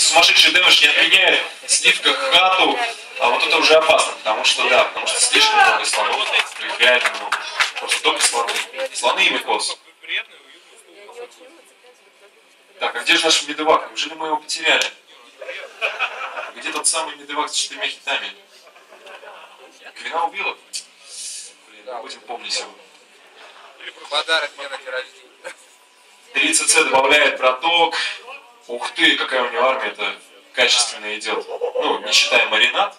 сумасшедший дэмэдж не отменяет сливка хату, а вот это уже опасно, потому что слишком много слонов, их реально много. Просто только слоны. Слоны и микоз. Так, а где же наш медевак? Неужели мы его потеряли? Где тот самый медевак с 4 хитами? Квина убила? Блин, мы будем помнить его. Подарок мне на день рождения. 30 добавляет проток. Ух ты, какая у него армия-то качественная идет. Ну, не считая маринад,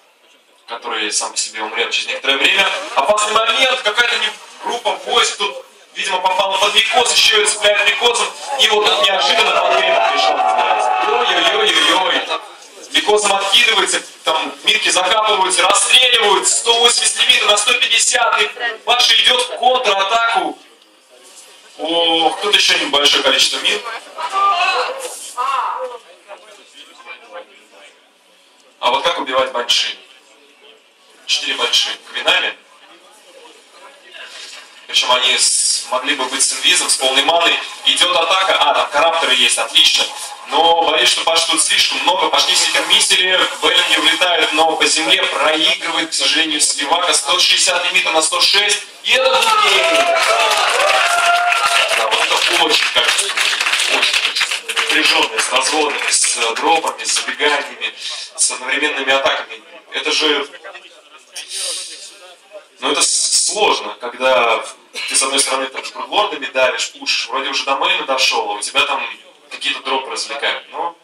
который сам по себе умрет через некоторое время. Опасный момент, какая-то группа войск тут, видимо, попала под микоз, еще и цепляет микозом. И вот тут неожиданно Панкрин пришел, ой-ой-ой-ой-ой. Микозом откидывается, там мирки закапываются, расстреливают, 180 лимита на 150, и Паша идет в контратаку. Ох, тут еще небольшое количество мин. А вот как убивать банши? 4 банши квинами. Причем они могли бы быть с инвизом, с полной маной. Идет атака. А, там карапторы есть, отлично. Но боюсь, что Паш тут слишком много. Пошли сикер-миссели, Беллинги улетают, но по земле проигрывает, к сожалению, Сливака. 160 лимита на 106. И это гейм. Да, вот это очень качественно. Очень качественно. Напряженные, с разводами, с дропами, с забеганиями, с одновременными атаками. Это же... Но это сложно, когда ты с одной стороны там с брудлордами давишь, пушишь, вроде уже до мейна дошел, а у тебя там какие-то дропы развлекают. Но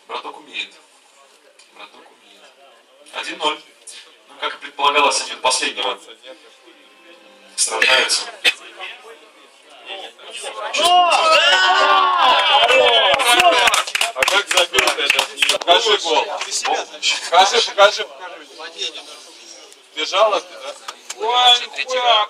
браток умеет. Браток умеет. 1-0. Ну, как и предполагалось, они до последнего сражаются. А как забил это? Покажи гол. Покажи. Бежала ты, да?